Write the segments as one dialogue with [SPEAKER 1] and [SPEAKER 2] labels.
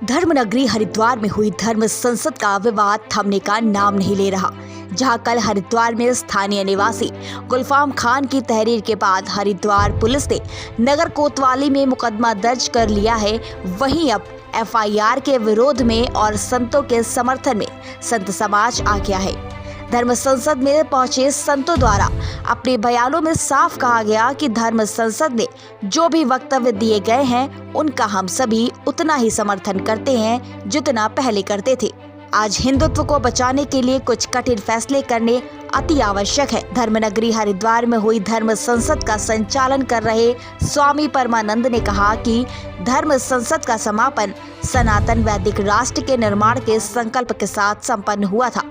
[SPEAKER 1] धर्मनगरी हरिद्वार में हुई धर्म संसद का विवाद थमने का नाम नहीं ले रहा। जहां कल हरिद्वार में स्थानीय निवासी गुलफाम खान की तहरीर के बाद हरिद्वार पुलिस ने नगर कोतवाली में मुकदमा दर्ज कर लिया है, वहीं अब एफआईआर के विरोध में और संतों के समर्थन में संत समाज आ गया है। धर्म संसद में पहुंचे संतों द्वारा अपने बयानों में साफ कहा गया कि धर्म संसद में जो भी वक्तव्य दिए गए हैं उनका हम सभी उतना ही समर्थन करते हैं जितना पहले करते थे। आज हिंदुत्व को बचाने के लिए कुछ कठिन फैसले करने अति आवश्यक है। धर्मनगरी हरिद्वार में हुई धर्म संसद का संचालन कर रहे स्वामी परमानंद ने कहा कि धर्म संसद का समापन सनातन वैदिक राष्ट्र के निर्माण के संकल्प के साथ संपन्न हुआ था।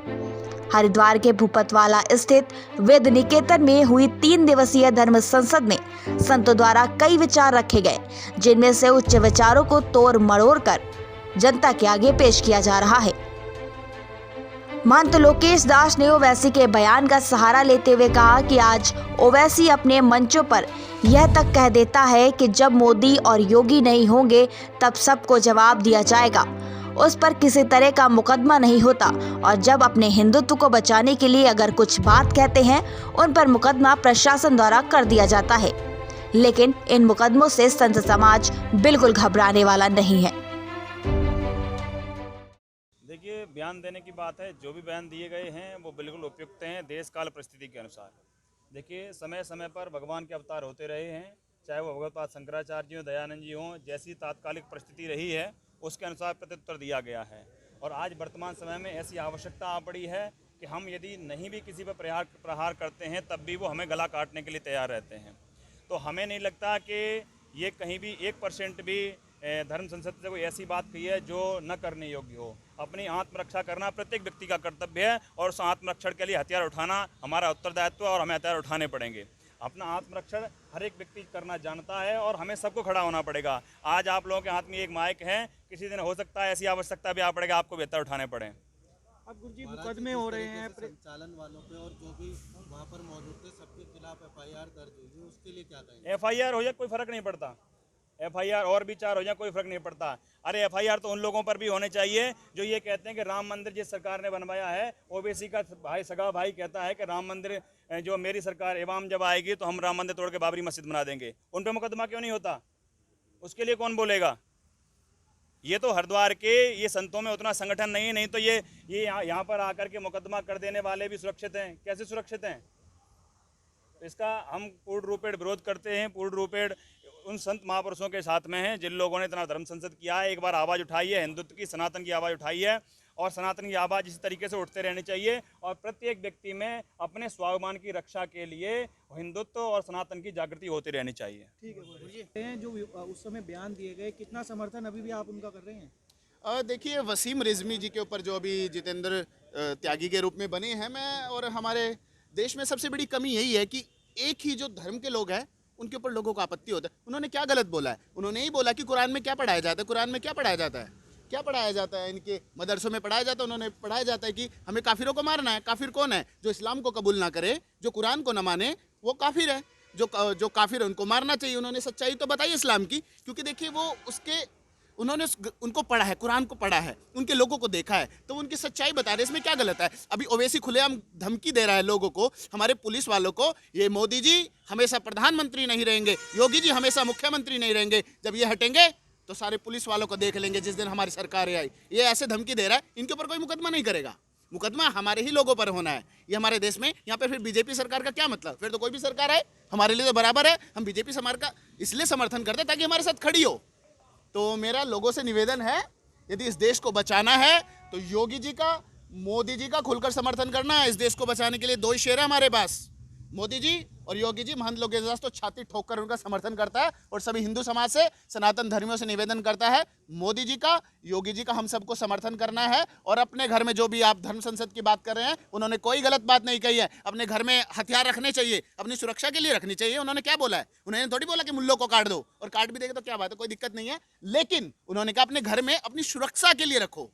[SPEAKER 1] हरिद्वार के भूपतवाला स्थित वेद निकेतन में हुई 3 दिवसीय धर्म संसद में संतों द्वारा कई विचार रखे गए, जिनमें से उच्च विचारों को तोड़ मरोड़ कर जनता के आगे पेश किया जा रहा है। महंत लोकेश दास ने ओवैसी के बयान का सहारा लेते हुए कहा कि आज ओवैसी अपने मंचों पर यह तक कह देता है कि जब मोदी और योगी नहीं होंगे तब सबको जवाब दिया जाएगा, उस पर किसी तरह का मुकदमा नहीं होता, और जब अपने हिंदुत्व को बचाने के लिए अगर कुछ बात कहते हैं उन पर मुकदमा प्रशासन द्वारा कर दिया जाता है। लेकिन इन मुकदमों से संत समाज बिल्कुल घबराने वाला नहीं है।
[SPEAKER 2] देखिए, बयान देने की बात है, जो भी बयान दिए गए हैं वो बिल्कुल उपयुक्त हैं देश काल परिस्थिति के अनुसार। देखिए, समय समय पर भगवान के अवतार होते रहे हैं, चाहे वो भगवत शंकराचार्य जी हों, दयानंद जी हों, जैसी तात्कालिक परिस्थिति रही है उसके अनुसार प्रत्युत्तर दिया गया है। और आज वर्तमान समय में ऐसी आवश्यकता आ पड़ी है कि हम यदि नहीं भी किसी पर प्रहार करते हैं तब भी वो हमें गला काटने के लिए तैयार रहते हैं। तो हमें नहीं लगता कि ये कहीं भी 1% भी धर्म संसद से कोई ऐसी बात कही है जो न करने योग्य हो। अपनी आत्मरक्षा करना प्रत्येक व्यक्ति का कर्तव्य है और उस आत्मरक्षण के लिए हथियार उठाना हमारा उत्तरदायित्व है और हमें हथियार उठाने पड़ेंगे। अपना आत्मरक्षण हर एक व्यक्ति करना जानता है और हमें सबको खड़ा होना पड़ेगा। आज आप लोगों के हाथ में एक माइक है, किसी दिन हो सकता है ऐसी आवश्यकता भी आ पड़ेगा आपको भी हथियार उठाने पड़े।
[SPEAKER 3] अब गुरुजी मुकदमे हो रहे हैं
[SPEAKER 4] संचालन वालों पे और जो भी वहाँ पर मौजूद थे सबके खिलाफ एफआईआर दर्ज हुई है, उसके लिए क्या कहेंगे?
[SPEAKER 2] एफआईआर हो जाए कोई फर्क नहीं पड़ता, एफआईआर और भी 4 हो जाए कोई फर्क नहीं पड़ता। अरे एफआईआर तो उन लोगों पर भी होने चाहिए जो ये कहते हैं कि राम मंदिर जिस सरकार ने बनवाया है, ओबीसी का भाई सगा भाई कहता है कि राम मंदिर जो मेरी सरकार एवं जब आएगी तो हम राम मंदिर तोड़ के बाबरी मस्जिद बना देंगे। उन पर मुकदमा क्यों नहीं होता? उसके लिए कौन बोलेगा? ये तो हरिद्वार के ये संतों में उतना संगठन नहीं तो ये यहाँ पर आकर के मुकदमा कर देने वाले भी सुरक्षित हैं। कैसे सुरक्षित हैं? इसका हम पूर्ण रूपेण विरोध करते हैं। पूर्ण रूपेण उन संत महापुरुषों के साथ में हैं जिन लोगों ने इतना धर्म संसद किया है। एक बार आवाज़ उठाई है, हिंदुत्व की, सनातन की आवाज़ उठाई है और सनातन की आवाज़ इसी तरीके से उठते रहनी चाहिए। और प्रत्येक व्यक्ति में अपने स्वाभिमान की रक्षा के लिए हिंदुत्व और सनातन की जागृति होती रहनी चाहिए।
[SPEAKER 3] ठीक है गुरुजी, जो उस समय बयान दिए गए, कितना समर्थन अभी भी आप उनका कर रहे हैं?
[SPEAKER 4] देखिए, वसीम रिजवी जी के ऊपर जो अभी जितेंद्र त्यागी के रूप में बने हैं, मैं और हमारे देश में सबसे बड़ी कमी यही है कि एक ही जो धर्म के लोग हैं उनके ऊपर लोगों को आपत्ति होता है। उन्होंने क्या गलत बोला है? उन्होंने ही बोला कि कुरान में क्या पढ़ाया जाता है। कुरान में क्या पढ़ाया जाता है? क्या पढ़ाया जाता है? इनके मदरसों में पढ़ाया जाता है। उन्होंने पढ़ाया जाता है कि हमें काफिरों को मारना है। काफिर कौन है? जो इस्लाम को कबूल ना करे, जो कुरान को ना माने, वो काफिर है। जो काफिर है उनको मारना चाहिए। उन्होंने सच्चाई तो बताई इस्लाम की, क्योंकि देखिए वो उन्होंने उनको पढ़ा है, कुरान को पढ़ा है, उनके लोगों को देखा है, तो उनकी सच्चाई बता रहे। इसमें क्या गलत है? अभी ओवैसी खुलेआम धमकी दे रहा है लोगों को, हमारे पुलिस वालों को, ये मोदी जी हमेशा प्रधानमंत्री नहीं रहेंगे, योगी जी हमेशा मुख्यमंत्री नहीं रहेंगे, जब ये हटेंगे तो सारे पुलिस वालों को देख लेंगे जिस दिन हमारी सरकार आई। ये ऐसे धमकी दे रहा है, इनके ऊपर कोई मुकदमा नहीं करेगा। मुकदमा हमारे ही लोगों पर होना है। ये हमारे देश में, यहाँ पे फिर बीजेपी सरकार का क्या मतलब? फिर तो कोई भी सरकार आए हमारे लिए तो बराबर है। हम बीजेपी सरकार का इसलिए समर्थन करते हैं ताकि हमारे साथ खड़ी हो। तो मेरा लोगों से निवेदन है, यदि इस देश को बचाना है तो योगी जी का, मोदी जी का खुलकर समर्थन करना है। इस देश को बचाने के लिए 2 ही शेर है हमारे पास, मोदी जी और योगी जी। महंत लोकेश दास तो छाती ठोक कर उनका समर्थन करता है और सभी हिंदू समाज से, सनातन धर्मियों से निवेदन करता है, मोदी जी का, योगी जी का हम सबको समर्थन करना है। और अपने घर में जो भी आप धर्म संसद की बात कर रहे हैं, उन्होंने कोई गलत बात नहीं कही है। अपने घर में हथियार रखने चाहिए, अपनी सुरक्षा के लिए रखनी चाहिए। उन्होंने क्या बोला है? उन्होंने थोड़ी बोला कि मुल्लों को काट दो, और काट भी देंगे तो क्या बात है, कोई दिक्कत नहीं है। लेकिन उन्होंने कहा अपने घर में अपनी सुरक्षा के लिए रखो।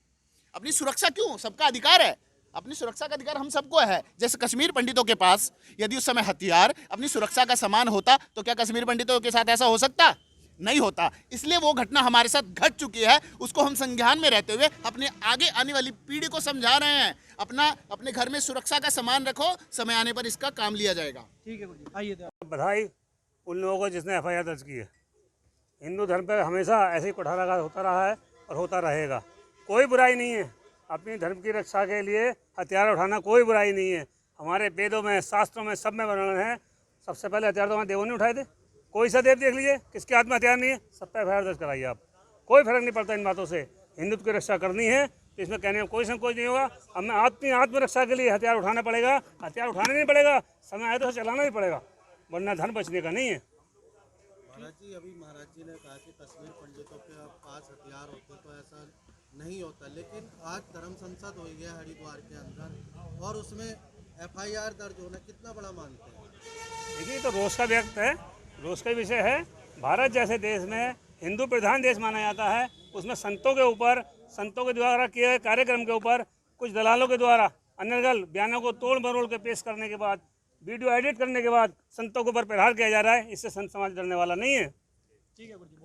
[SPEAKER 4] अपनी सुरक्षा क्यों? सबका अधिकार है, अपनी सुरक्षा का अधिकार हम सबको है। जैसे कश्मीर पंडितों के पास यदि उस समय हथियार अपनी सुरक्षा का सामान होता तो क्या कश्मीर पंडितों के साथ ऐसा हो सकता? नहीं होता। इसलिए वो घटना हमारे साथ घट चुकी है, उसको हम संज्ञान में रहते हुए अपने आगे आने वाली पीढ़ी को समझा रहे हैं। अपने घर में सुरक्षा का सामान रखो, समय आने पर इसका काम लिया जाएगा।
[SPEAKER 3] ठीक है गुरुजी, आइए तो।
[SPEAKER 5] बधाई उन लोगों को जिसने एफआईआर दर्ज की है। हिंदू धर्म पर हमेशा ऐसे ही कुठाराघात होता रहा है और होता रहेगा। कोई बुराई नहीं है, अपनी धर्म की रक्षा के लिए हथियार उठाना कोई बुराई नहीं है। हमारे वेदों में, शास्त्रों में, सब में वर्णन है। सबसे पहले हथियार तो हमारे देवों ने उठाए थे। कोई सा देव देख लीजिए किसके हाथ में हथियार नहीं है, सब पे एफआईआर दर्ज कराइए आप। कोई फर्क नहीं पड़ता इन बातों से। हिंदुत्व की रक्षा करनी है तो इसमें कहने में कोई संकोच नहीं होगा। हमें अपनी आत्मरक्षा के लिए हथियार उठाना पड़ेगा। हथियार उठाना नहीं पड़ेगा, समय आए तो चलाना भी पड़ेगा, वरना धन बचने का नहीं है।
[SPEAKER 6] महाराज जी, अभी महाराज जी ने कहा कि कश्मीर पंडितों के पास हथियार होते तो ऐसा नहीं होता, लेकिन आज धर्म संसद हो गया हरिद्वार के अंदर और उसमें एफआईआर दर्ज होना कितना बड़ा मानते हैं?
[SPEAKER 5] देखिए, तो रोष का व्यक्त है, रोष का विषय है। भारत जैसे देश में हिंदू प्रधान देश माना जाता है, उसमें संतों के ऊपर, संतों के द्वारा किए गए कार्यक्रम के ऊपर कुछ दलालों के द्वारा अनर्गल बयानों को तोड़ मरोड़ के पेश करने के बाद, वीडियो एडिट करने के बाद संतों के ऊपर प्रहार किया जा रहा है। इससे संत समाज डरने वाला नहीं है।
[SPEAKER 3] ठीक है गुरुजी।